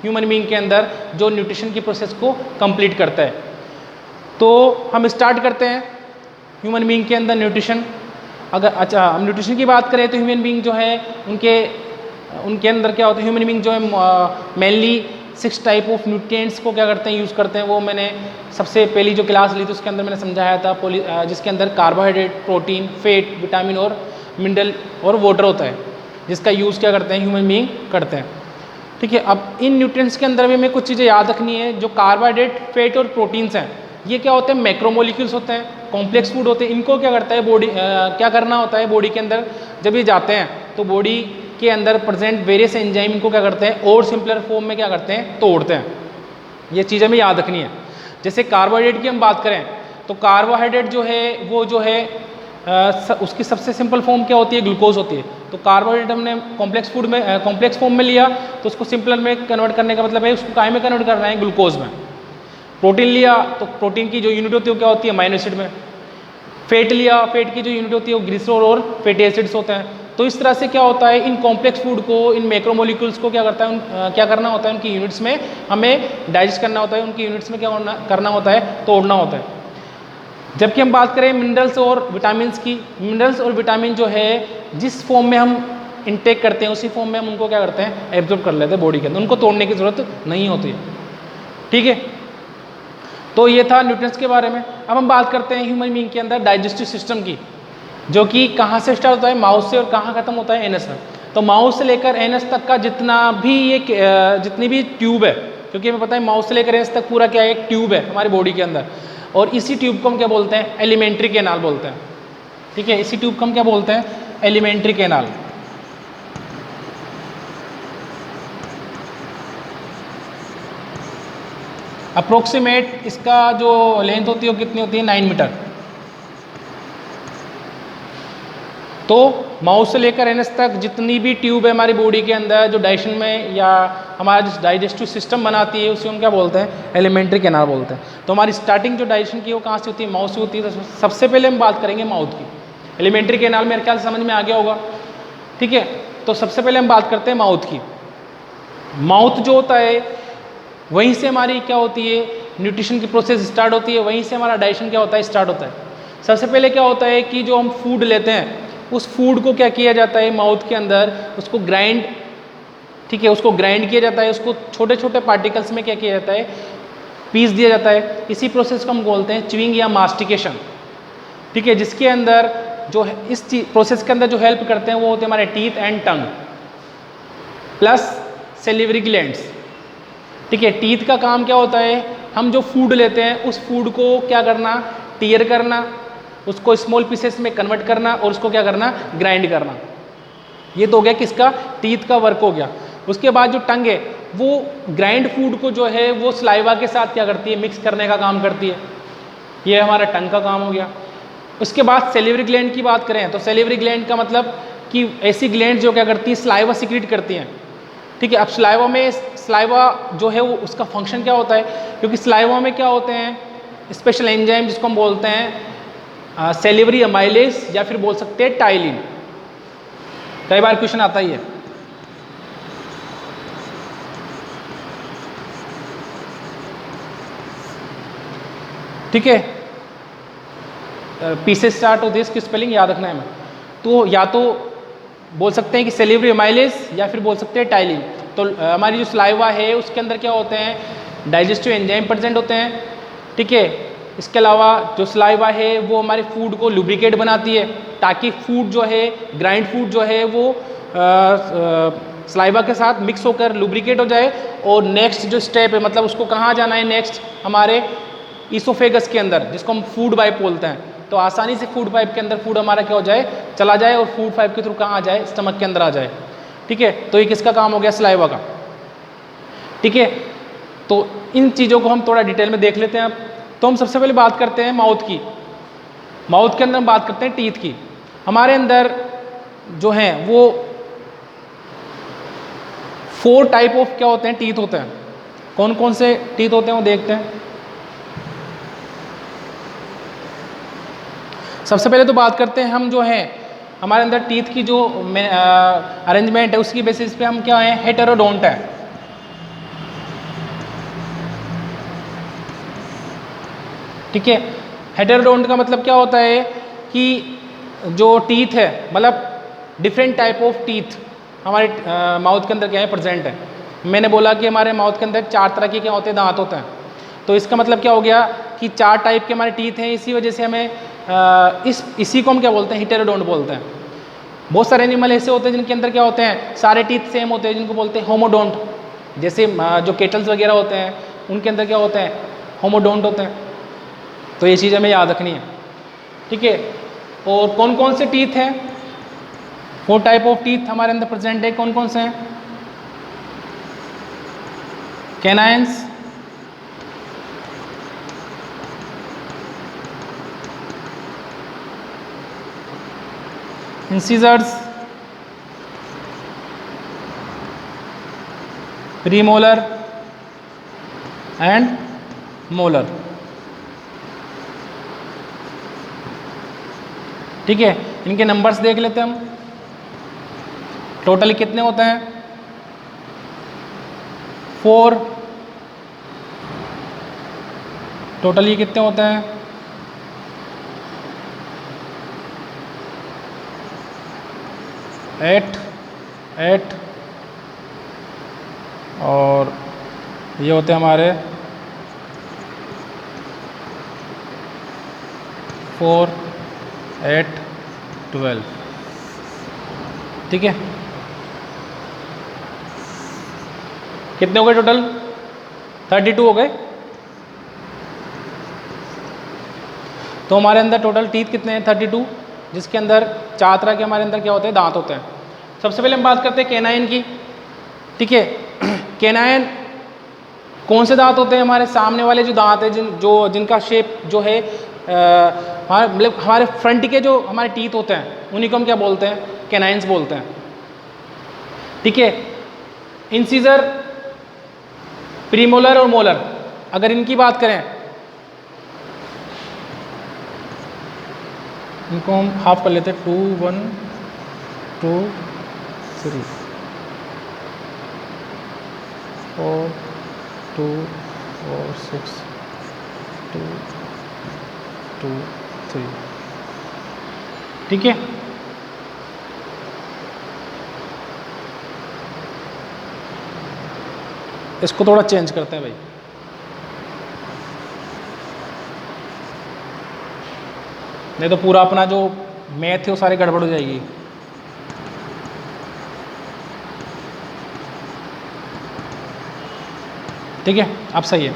ह्यूमन बीइंग के अंदर जो न्यूट्रिशन की प्रोसेस को कंप्लीट करता है। तो हम स्टार्ट करते हैं ह्यूमन बीइंग के अंदर न्यूट्रिशन। अगर अच्छा हम न्यूट्रिशन की बात करें तो ह्यूमन बीइंग जो है उनके अंदर क्या होता है, ह्यूमन बीइंग जो है मेनली 6 टाइप ऑफ न्यूट्रिएंट्स को क्या करते हैं, यूज़ करते हैं। वो मैंने सबसे पहली जो क्लास ली थी उसके अंदर मैंने समझाया था, जिसके अंदर कार्बोहाइड्रेट, प्रोटीन, फैट, विटामिन और मिनरल और वाटर होता है, जिसका यूज़ क्या करते हैं, ह्यूमन बीइंग करते हैं। ठीक है, अब इन न्यूट्रिएंट्स के अंदर भी हमें कुछ चीज़ें याद रखनी है। जो कार्बोहाइड्रेट, फैट और प्रोटीन्स हैं, ये क्या होते हैं, मैक्रोमोलिक्यूल्स होते हैं, कॉम्प्लेक्स फूड होते हैं। इनको क्या करता है बॉडी, क्या करना होता है बॉडी के अंदर, जब ये जाते हैं तो बॉडी के अंदर प्रेजेंट वेरियस एंजाइम इनको क्या करते हैं, और सिंपलर फॉर्म में क्या करते हैं, तोड़ते हैं। ये चीज़ हमें याद रखनी है। जैसे कार्बोहाइड्रेट की हम बात करें तो कार्बोहाइड्रेट जो है वो जो है उसकी सबसे सिंपल फॉर्म क्या होती है, ग्लूकोज होती है। तो कार्बोहाइड्रेट हमने कॉम्प्लेक्स फॉर्म में लिया तो उसको सिंपलर में कन्वर्ट करने का मतलब है उसको काय में कन्वर्ट करना है, ग्लूकोज में। प्रोटीन लिया तो प्रोटीन की जो यूनिट होती है वो क्या होती है, अमाइनो एसिड में। फैट लिया, फैट की जो यूनिट होती है वो ग्लिसरॉल और फैटी एसिड्स होते हैं। तो इस तरह से क्या होता है, इन कॉम्प्लेक्स फूड को, इन मैक्रोमोलिक्यूल्स को क्या करता है, क्या करना होता है, उनकी यूनिट्स में हमें डाइजेस्ट करना होता है, उनकी यूनिट्स में क्या करना होता है, तोड़ना होता है। जबकि हम बात करें मिनरल्स और विटामिन की, मिनरल्स और विटामिन जो है जिस फॉर्म में हम इनटेक करते हैं उसी फॉर्म में हम उनको क्या करते हैं, एब्जॉर्ब कर लेते हैं बॉडी के अंदर, उनको तोड़ने की ज़रूरत नहीं होती है। ठीक है, तो ये था न्यूट्रिएंट्स के बारे में। अब हम बात करते हैं ह्यूमन बीइंग के अंदर डाइजेस्टिव सिस्टम की, जो कि कहाँ से स्टार्ट होता है, माउथ से, और कहाँ खत्म होता है, एनस में। तो माउथ से लेकर एनस तक का जितना भी ये जितनी भी ट्यूब है, क्योंकि हमें पता है माउथ से लेकर एनस तक पूरा क्या है, एक ट्यूब है हमारी बॉडी के अंदर, और इसी ट्यूब को हम क्या बोलते हैं, एलिमेंट्री कैनाल बोलते हैं। ठीक है, इसी ट्यूब को हम क्या बोलते हैं, एलिमेंट्री कैनाल। अप्रोक्सीमेट इसका जो लेंथ होती है वो कितनी होती है, 9 मीटर। तो माउथ से लेकर एनस तक जितनी भी ट्यूब है हमारी बॉडी के अंदर जो डाइजेशन में या हमारा जो डाइजेस्टिव सिस्टम बनाती है, उसे हम क्या बोलते हैं, एलिमेंट्री कैनाल बोलते हैं। तो हमारी स्टार्टिंग जो डाइजेशन की वो कहाँ से होती है, माउथ से होती है। तो सबसे पहले हम बात करेंगे माउथ की। एलिमेंट्री कैनाल मेरे ख्याल से समझ में आ गया होगा। ठीक है, तो सबसे पहले हम बात करते हैं माउथ की। माउथ जो होता है वहीं से हमारी क्या होती है, न्यूट्रिशन की प्रोसेस स्टार्ट होती है, वहीं से हमारा डाइजेशन क्या होता है, स्टार्ट होता है। सबसे पहले क्या होता है कि जो हम फूड लेते हैं उस फूड को क्या किया जाता है, माउथ के अंदर उसको ग्राइंड, ठीक है, उसको ग्राइंड किया जाता है, उसको छोटे छोटे पार्टिकल्स में क्या किया जाता है, पीस दिया जाता है। इसी प्रोसेस को हम बोलते हैं च्यूइंग या मास्टिकेशन। ठीक है, जिसके अंदर जो इस प्रोसेस के अंदर जो हेल्प करते हैं वो होते हैं हमारे teeth and tongue plus salivary glands. ठीक है, टीथ का काम क्या होता है, हम जो फूड लेते हैं उस फूड को क्या करना, टीयर करना, उसको स्मॉल पीसेस में कन्वर्ट करना और उसको क्या करना, ग्राइंड करना। ये तो हो गया किसका, टीथ का वर्क हो गया। उसके बाद जो टंग है वो ग्राइंड फूड को जो है वो सलाइवा के साथ क्या करती है, मिक्स करने का काम करती है। ये हमारा टंग का काम हो गया। उसके बाद सेलिवरी ग्लैंड की बात करें तो सेलिवरी ग्लैंड का मतलब कि ऐसी ग्लैंड जो क्या करती है, सलाइवा सिक्रीट करती हैं। ठीक है, अब सलाइवा में, सलाइवा जो है वो उसका फंक्शन क्या होता है, क्योंकि सलाइवा में क्या होते हैं, स्पेशल एंजाइम जिसको हम बोलते हैं सेलिवरी अमाइलेज या फिर बोल सकते हैं टाइलिन। कई बार क्वेश्चन आता ही है। ठीक है, पी से स्टार्ट होती है, इसकी स्पेलिंग याद रखना है हमें। तो या तो बोल सकते हैं कि सेलिवरी अमाइलेज या फिर बोल सकते हैं टाइलिन। तो हमारी जो सलाइवा है उसके अंदर क्या होते हैं, डाइजेस्टिव एंजाइम प्रेजेंट होते हैं। ठीक है, इसके अलावा जो सलाइवा है वो हमारे फूड को लुब्रिकेट बनाती है, ताकि फूड जो है, ग्राइंड फूड जो है वो सलाइवा के साथ मिक्स होकर लुब्रिकेट हो जाए। और नेक्स्ट जो स्टेप है, मतलब उसको कहाँ जाना है, नेक्स्ट हमारे ईसोफेगस के अंदर, जिसको हम फूड पाइप बोलते हैं। तो आसानी से फूड पाइप के अंदर फूड हमारा क्या हो जाए, चला जाए और फूड पाइप के थ्रू कहाँ आ जाए, स्टमक के अंदर आ जाए। ठीक है, तो ये किसका काम हो गया, सलाइवा का। ठीक है, तो इन चीज़ों को हम थोड़ा डिटेल में देख लेते हैं। अब तो हम सबसे पहले बात करते हैं माउथ की। माउथ के अंदर हम बात करते हैं टीथ की। हमारे अंदर जो हैं वो 4 टाइप ऑफ क्या होते हैं, टीथ होते हैं। कौन कौन से टीथ होते हैं वो देखते हैं। सबसे पहले तो बात करते हैं हम जो हैं हमारे अंदर टीथ की जो अरेंजमेंट है उसकी बेसिस पे हम क्या है, हेटेरोडोंट है। ठीक है, हेटेरोडोंट का मतलब क्या होता है कि जो टीथ है, मतलब डिफरेंट टाइप ऑफ टीथ हमारे माउथ के अंदर क्या है, प्रेजेंट है। मैंने बोला कि हमारे माउथ के अंदर 4 तरह के क्या होते हैं, दांत होते हैं। तो इसका मतलब क्या हो गया कि 4 टाइप के हमारे टीथ हैं। इसी वजह से हमें इसी को हम क्या बोलते हैं, हेटेरोडोंट बोलते हैं। बहुत सारे एनिमल ऐसे होते हैं जिनके अंदर क्या होते हैं, सारे टीथ सेम होते हैं, जिनको बोलते हैं होमोडोंट। जैसे जो केटल्स वगैरह होते हैं उनके अंदर क्या होते हैं, होमोडोंट होते हैं। तो ये चीज़ हमें याद रखनी है। ठीक है, और कौन कौन से टीथ हैं, 4 टाइप ऑफ टीथ हमारे अंदर प्रेजेंट है। कौन कौन से हैं, canines, incisors, premolar and molar. ठीक है, इनके नंबर्स देख लेते हैं हम। टोटली कितने होते हैं? 4। टोटली कितने होते हैं? 8 और ये होते हैं हमारे 4, 8, 12। ठीक है, कितने हो गए टोटल? 32 हो गए। तो हमारे अंदर टोटल टीथ कितने हैं? 32, जिसके अंदर 4 तरह के हमारे अंदर क्या होते हैं? दांत होते हैं। सबसे पहले हम बात करते हैं कैनाइन की। ठीक है, कैनाइन कौन से दांत होते हैं? हमारे सामने वाले जो दांत है जिनका शेप जो है मतलब हमारे फ्रंट के जो हमारे टीथ होते हैं उन्हीं को हम क्या बोलते हैं? कैनाइन्स बोलते हैं। ठीक है, इंसीजर, प्रीमोलर और मोलर, अगर इनकी बात करें, इनको हम हाफ कर लेते हैं। 2, 1, 2, 3, 4, 2, 4, 6, 2, 2, 3। ठीक है, इसको थोड़ा चेंज करते हैं भाई। नहीं तो पूरा अपना जो मैथ है वो सारी गड़बड़ हो जाएगी। ठीक है, अब सही है।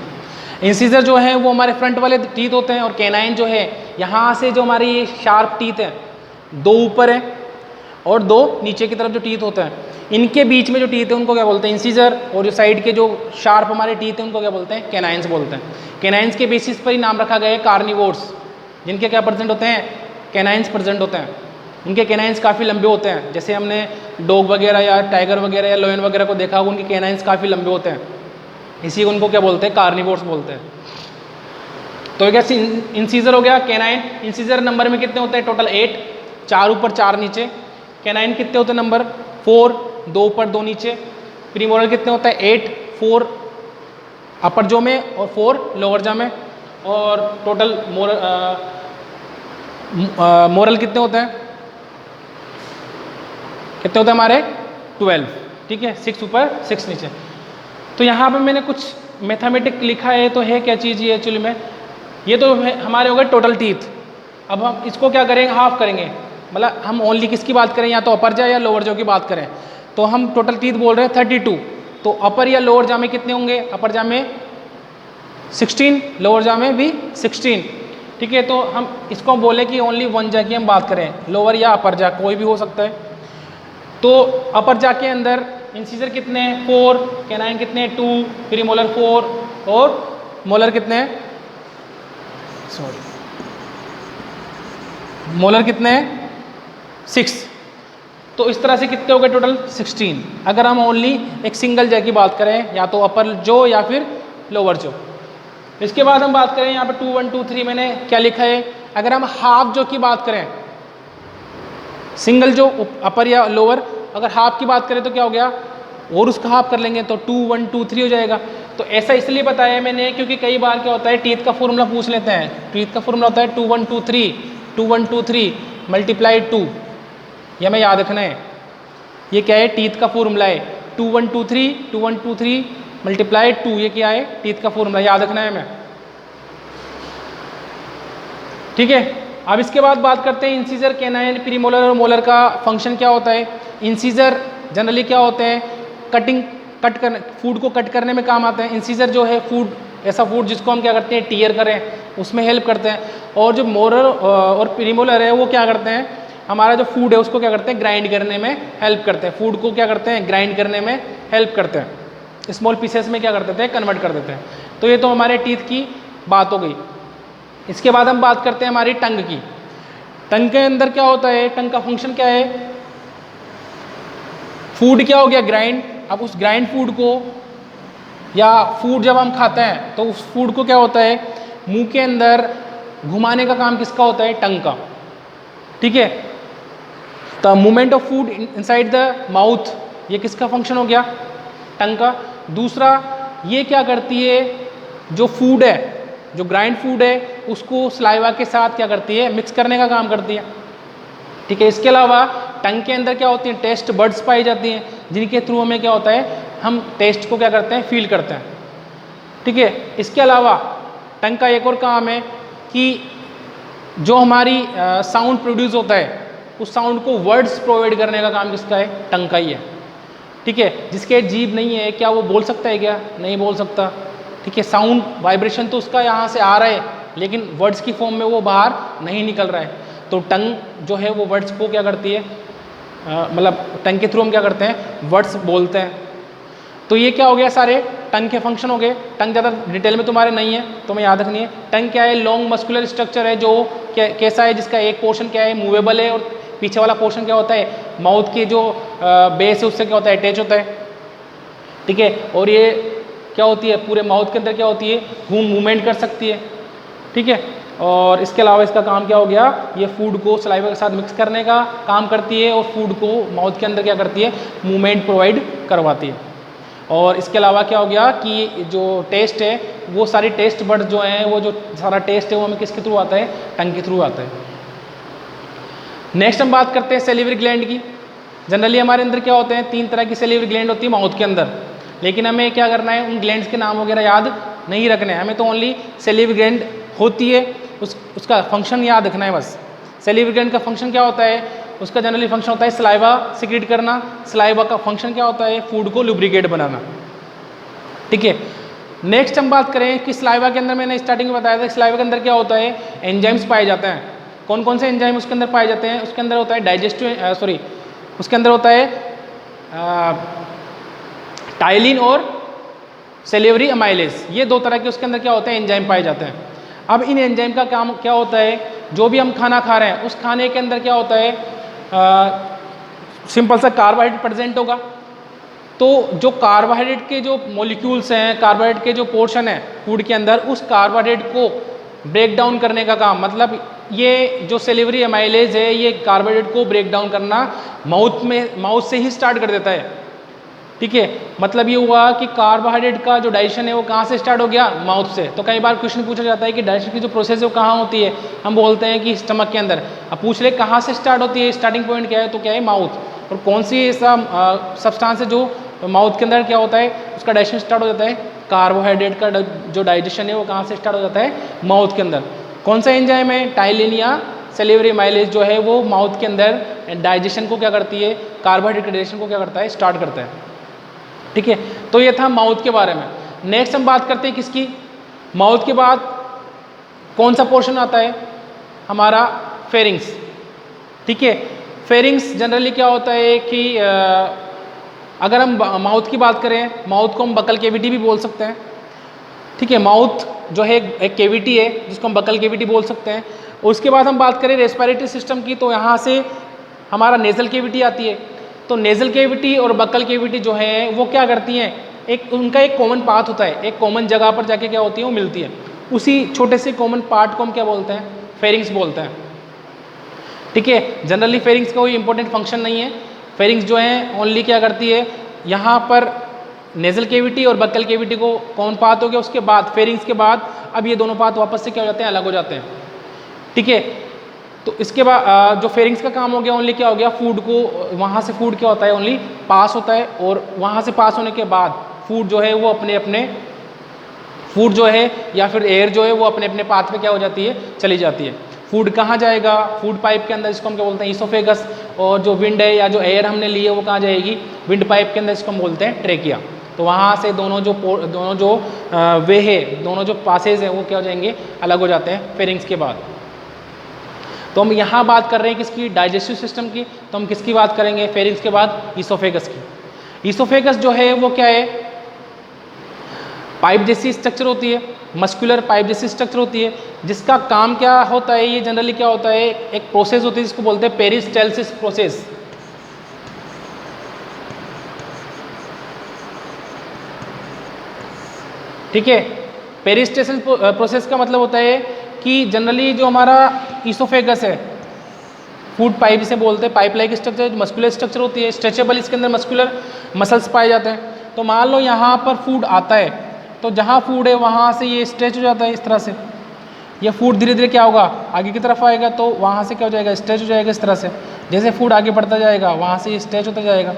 इंसीजर जो है वो हमारे फ्रंट वाले टीथ होते हैं और कैनाइन जो है यहाँ से जो हमारी ये शार्प टीथ है, 2 ऊपर है और 2 नीचे की तरफ जो टीथ होते हैं, इनके बीच में जो टीथ है उनको क्या बोलते हैं? इंसीजर। और जो साइड के जो शार्प हमारे टीथ है उनको क्या बोलते हैं? कैनाइन्स बोलते हैं। कैनाइन्स के बेसिस पर ही नाम रखा गया है कार्निवोर्स, जिनके क्या प्रेजेंट होते हैं? कैनाइन्स प्रेजेंट होते हैं। उनके कैनाइन्स काफ़ी लंबे होते हैं। जैसे हमने डॉग वगैरह या टाइगर वगैरह या लायन वगैरह को देखा होगा, उनके कैनाइन्स काफ़ी लंबे होते हैं, इसी उनको क्या बोलते हैं? कार्निवोर्स बोलते हैं। तो क्या इंसीजर हो गया, कैनाइन। इंसीजर नंबर में कितने होते हैं? टोटल 8, 4 ऊपर 4 नीचे। कैनाइन कितने होते हैं नंबर? 4, 2 ऊपर 2 नीचे। प्रीमोलर कितने होता है? 8, 4 अपर जो में और 4 लोअर जा में। और टोटल मोरल कितने होते हैं? कितने होते हैं हमारे? 12। ठीक है, 6 ऊपर 6 नीचे। तो यहाँ पे मैंने कुछ मैथमेटिक लिखा है, तो है क्या चीज़ ये एक्चुअली में? ये तो हमारे हो गए टोटल टीथ। अब हम इसको क्या करेंगे? हाफ करेंगे। मतलब हम ओनली किसकी बात करें? या तो अपर जा या लोअर जा की बात करें। तो हम टोटल टीथ बोल रहे हैं 32। तो अपर या लोअर जा में कितने होंगे? अपर जा में 16, लोअर जा में भी 16। ठीक है, तो हम इसको बोले कि ओनली 1 जा की हम बात करें, लोअर या अपर जा कोई भी हो सकता है। तो अपर जा के अंदर इंसीजर कितने हैं? 4, कैनाइन कितने हैं? 2, प्रीमोलर 4 और मोलर कितने हैं? मोलर कितने हैं? 6। तो इस तरह से कितने हो गए टोटल? 16। अगर हम ओनली एक सिंगल जा की बात करें, या तो अपर जो या फिर लोअर जो। इसके बाद हम बात करें यहाँ पे 2, 1, 2, 3 मैंने क्या लिखा है? अगर हम हाफ जो की बात करें, सिंगल जो अपर या लोअर, अगर हाफ की बात करें तो क्या हो गया? और उसका हाफ कर लेंगे तो 2, 1, 2, 3 हो जाएगा। तो ऐसा इसलिए बताया मैंने क्योंकि कई बार क्या होता है, टीथ का फॉर्मूला पूछ लेते हैं। टीथ का फॉर्मूला होता है 2, 1, 2, 3, 2, 1, 2, 3 मल्टीप्लाई 2। यह हमें याद रखना है। ये क्या है? टीथ का फॉर्मूला है। 2, 1, 2, 3, 2, 1, 2, 3 मल्टीप्लाई 2, ये क्या है? टीथ का फॉर्मूला, याद रखना है हमें। ठीक है, अब इसके बाद बात करते हैं इंसीजर, कैनाइन, प्रीमोलर और मोलर का फंक्शन क्या होता है। इंसीजर जनरली क्या होते हैं? कट करने, फूड को कट करने में काम आते हैं। इंसीजर जो है फूड, ऐसा फूड जिसको हम क्या करते हैं? टीयर करें, उसमें हेल्प करते हैं। और जो मोलर और प्रीमोलर है वो क्या करते हैं? हमारा जो फूड है उसको क्या करते हैं? ग्राइंड करने में हेल्प करते हैं। फूड को क्या करते हैं? ग्राइंड करने में हेल्प करते हैं। स्मॉल पीसेस में क्या कर देते हैं? कन्वर्ट कर देते हैं। तो ये तो हमारे टीथ की बात हो गई। इसके बाद हम बात करते हैं हमारी टंग की। टंग के अंदर क्या होता है? टंग का फंक्शन क्या है? फूड क्या हो गया? ग्राइंड। अब उस ग्राइंड फूड को, या फूड जब हम खाते हैं तो उस फूड को क्या होता है? मुंह के अंदर घुमाने का काम किसका होता है? टंग का। ठीक है, the movement of food inside the mouth, ये किसका फंक्शन हो गया? टंग का। दूसरा, ये क्या करती है, जो फूड है, जो ग्राइंड फूड है, उसको सलाइवा के साथ क्या करती है? मिक्स करने का काम करती है। ठीक है। इसके अलावा टंग के अंदर क्या होती है? टेस्ट बड्स पाई जाती हैं, जिनके थ्रू हमें क्या होता है, हम टेस्ट को क्या करते हैं? फील करते हैं। ठीक है। इसके अलावा टंग का एक और काम है कि जो हमारी साउंड प्रोड्यूस होता है, उस साउंड को वर्ड्स प्रोवाइड करने का काम किसका है? टंग का ही है। ठीक है। जिसके जीभ नहीं है, क्या वो बोल सकता है? क्या नहीं बोल सकता। ठीक है। साउंड वाइब्रेशन तो उसका यहाँ से आ रहा है, लेकिन वर्ड्स की फॉर्म में वो बाहर नहीं निकल रहा है। तो टंग जो है वो वर्ड्स को क्या करती है, मतलब टंग के थ्रू हम क्या करते हैं? वर्ड्स बोलते हैं। तो ये क्या हो गया? सारे टंग के फंक्शन हो गए। टंग ज़्यादा डिटेल में तुम्हारे नहीं है, तुम्हें याद रखनी है। टंग क्या है? लॉन्ग मस्कुलर स्ट्रक्चर है, जो कैसा है, जिसका एक पोर्शन क्या है? मूवेबल है, और पीछे वाला पोर्शन क्या होता है? माउथ के जो बेस है उससे क्या होता है? अटैच होता है। ठीक है। और ये क्या होती है? पूरे माउथ के अंदर क्या होती है? मूवमेंट कर सकती है। ठीक है। और इसके अलावा इसका काम क्या हो गया? ये फूड को सलाइवा के साथ मिक्स करने का काम करती है, और फूड को माउथ के अंदर क्या करती है? मूवमेंट प्रोवाइड करवाती है। और इसके अलावा क्या हो गया कि जो टेस्ट है, वो सारी टेस्ट बर्ड जो हैं, वो जो सारा टेस्ट है वो हमें किसके थ्रू आता है? टंग के थ्रू आता है। नेक्स्ट हम बात करते हैं सेलिवरी ग्लैंड की। जनरली हमारे अंदर क्या होते हैं? 3 तरह की सेलिवरी ग्लैंड होती है माउथ के अंदर, लेकिन हमें क्या करना है? उन ग्लैंड्स के नाम वगैरह याद नहीं रखने हैं, हमें तो ओनली सेलिवरी ग्लैंड होती है उसका फंक्शन याद रखना है बस। सेलिवरी ग्लैंड का फंक्शन क्या होता है? उसका जनरली फंक्शन होता है सलाइवा सिक्रीट करना। सलाइवा का फंक्शन क्या होता है? फूड को लुब्रिकेट बनाना। ठीक है। नेक्स्ट हम बात करें कि सलाइवा के अंदर, मैंने स्टार्टिंग में बताया था, सलाइवा के अंदर क्या होता है? एंजाइम्स पाए जाते हैं। कौन कौन से एंजाइम उसके अंदर पाए जाते हैं? उसके अंदर होता है उसके अंदर होता है टाइलिन और सेलिवरी अमाइलेज। ये 2 तरह के उसके अंदर क्या होते हैं? एंजाइम पाए जाते हैं। अब इन एंजाइम का काम क्या होता है? जो भी हम खाना खा रहे हैं, उस खाने के अंदर क्या होता है? सिंपल सा कार्बोहाइड्रेट प्रेजेंट होगा। तो जो कार्बोहाइड्रेट के जो मॉलिक्यूल्स हैं, कार्बोहाइड्रेट के जो पोर्शन है फूड के अंदर, उस कार्बोहाइड्रेट को ब्रेक डाउन करने का काम, मतलब ये जो सेलिवरी अमाइलेज है, ये कार्बोहाइड्रेट को ब्रेक डाउन करना माउथ से ही स्टार्ट कर देता है। ठीक है। मतलब ये हुआ कि कार्बोहाइड्रेट का जो डाइजेशन है वो कहाँ से स्टार्ट हो गया? माउथ से। तो कई बार क्वेश्चन पूछा जाता है कि डाइजेशन की जो प्रोसेस है वो कहाँ होती है? हम बोलते हैं कि स्टमक के अंदर। अब पूछ ले कहाँ से स्टार्ट होती है, स्टार्टिंग पॉइंट क्या है? तो क्या है? माउथ। और कौन सी ऐसा सब्सटेंस है जो माउथ के अंदर क्या होता है? उसका डाइजेशन स्टार्ट हो जाता है। कार्बोहाइड्रेट का जो डाइजेशन है वो कहाँ से स्टार्ट हो जाता है? माउथ के अंदर। कौन सा एंजाइम है? टाइलिन या सेलिवरी अमाइलेज जो है वो माउथ के अंदर डाइजेशन को क्या करती है? कार्बोहाइड्रेट के डाइजेशन को क्या करता है? स्टार्ट करता है। ठीक है। तो ये था माउथ के बारे में। नेक्स्ट हम बात करते हैं किसकी? माउथ के बाद कौन सा पोर्शन आता है? हमारा फेरिंग्स। ठीक है। फेरिंग्स जनरली क्या होता है कि अगर हम माउथ की बात करें, माउथ को हम बकल केविटी भी बोल सकते हैं। ठीक है। माउथ जो है एक केविटी है जिसको हम बकल केविटी बोल सकते हैं। उसके बाद हम बात करें रेस्पिरेटरी सिस्टम की, तो यहाँ से हमारा नेजल केविटी आती है। तो नेजल केविटी और बकल केविटी जो है वो क्या करती हैं? उनका एक कॉमन पाथ होता है, एक कॉमन जगह पर जाके क्या होती है? वो मिलती है। उसी छोटे से कॉमन पार्ट को हम क्या बोलते हैं? फेरिंग्स बोलते हैं। ठीक है। जनरली फेरिंग्स का कोई इंपॉर्टेंट फंक्शन नहीं है। फेरिंग्स जो है ओनली क्या करती है? यहाँ पर नेजल केविटी और बकल केविटी को कॉमन पाथ हो गया, उसके बाद फेरिंग्स के बाद अब ये दोनों पाथ वापस से क्या हो जाते हैं? अलग हो जाते हैं। ठीक है। तो इसके बाद जो फेरिंग्स का काम हो गया, ओनली क्या हो गया? फूड को, वहाँ से फूड क्या होता है? ओनली पास होता है, और वहाँ से पास होने के बाद फूड जो है वो अपने अपने फूड जो है या फिर एयर जो है वो अपने अपने पाथ पे क्या हो जाती है? चली जाती है। फूड कहाँ जाएगा? फूड पाइप के अंदर, इसको हम क्या बोलते हैं? ईसोफेगस। और जो विंड है या जो एयर हमने ली है वो कहाँ जाएगी? विंड पाइप के अंदर, इसको हम बोलते हैं ट्रेकिया। तो वहाँ से दोनों जो वे है, दोनों जो पासेज हैं वो क्या हो जाएंगे? अलग हो जाते हैं फेरिंग्स के बाद। तो हम यहाँ बात कर रहे हैं किसकी? डाइजेस्टिव सिस्टम की। तो हम किसकी बात करेंगे फेरिंग्स के बाद? ईसोफेगस की। ईसोफेगस जो है वो क्या है? पाइप जैसी स्ट्रक्चर होती है, मस्कुलर पाइप जैसी स्ट्रक्चर होती है, जिसका काम क्या होता है? ये जनरली क्या होता है? एक प्रोसेस होती है जिसको बोलते हैं पेरिस्टालसिस प्रोसेस। ठीक है। पेरिस्टालसिस प्रोसेस का मतलब होता है कि जनरली जो हमारा ईसोफेगस है, फूड पाइप से बोलते हैं, pipe like structure, muscular structure होती है, स्ट्रेचेबल, इसके अंदर मस्कुलर मसल्स पाए जाते हैं। तो मान लो यहाँ पर फूड आता है, तो जहाँ फूड है वहाँ से ये स्ट्रेच हो जाता है इस तरह से। ये फूड धीरे धीरे क्या होगा, आगे की तरफ आएगा, तो वहाँ से क्या हो जाएगा, स्ट्रेच हो जाएगा इस तरह से। जैसे फूड आगे बढ़ता जाएगा वहाँ से ये स्ट्रेच होता जाएगा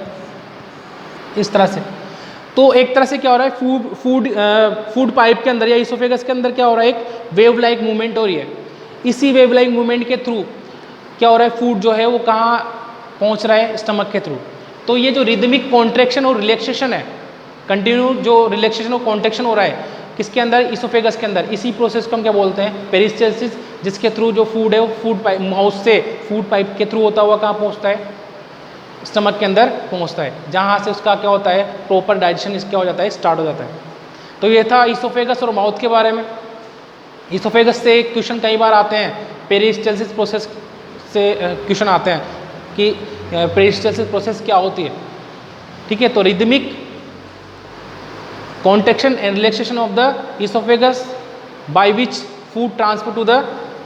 इस तरह से। तो एक तरह से क्या हो रहा है, फूड पाइप के अंदर या इसोफेगस के अंदर क्या हो रहा है, एक वेव लाइक मूवमेंट हो रही है। इसी वेव लाइक मूवमेंट के थ्रू क्या हो रहा है, फूड जो है वो कहाँ पहुँच रहा है, स्टमक के थ्रू। तो ये जो रिदमिक कॉन्ट्रैक्शन और रिलैक्सेशन है, कंटिन्यू जो रिलैक्सेशन और कॉन्ट्रैक्शन हो रहा है किसके अंदर, इसोफेगस के अंदर, इसी प्रोसेस को हम क्या बोलते हैं, पेरिस्टालसिस, जिसके थ्रू जो फूड है वो फूड पाइप, माउथ से फूड पाइप के थ्रू होता हुआ कहाँ पहुँचता है, स्टमक के अंदर पहुँचता है, जहाँ से उसका क्या होता है, प्रॉपर डाइजेशन क्या हो जाता है, स्टार्ट हो जाता है। तो ये था इसोफेगस और माउथ के बारे में। इसोफेगस से क्वेश्चन कई बार आते हैं, पेरिस्टालसिस प्रोसेस से क्वेश्चन आते हैं कि पेरिस्टालसिस प्रोसेस क्या होती है। ठीक है, तो rhythmic contraction and relaxation of the esophagus by which food transfer to the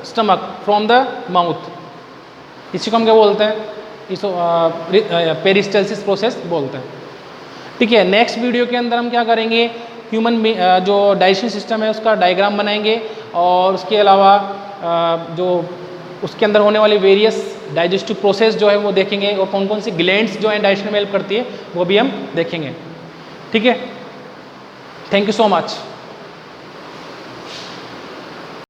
stomach from the mouth, इसी को हम क्या बोलते हैं, पेरिस्टालसिस प्रोसेस बोलते हैं। ठीक है, नेक्स्ट वीडियो के अंदर हम क्या करेंगे, ह्यूमन जो डाइजेशन सिस्टम है उसका डायग्राम बनाएंगे, और उसके अलावा जो उसके अंदर होने वाली वेरियस डाइजेस्टिव प्रोसेस जो है वो देखेंगे, और कौन कौन सी ग्लैंड्स जो है डाइजेशन में हेल्प करती है वो भी हम देखेंगे। ठीक है, थैंक यू सो मच।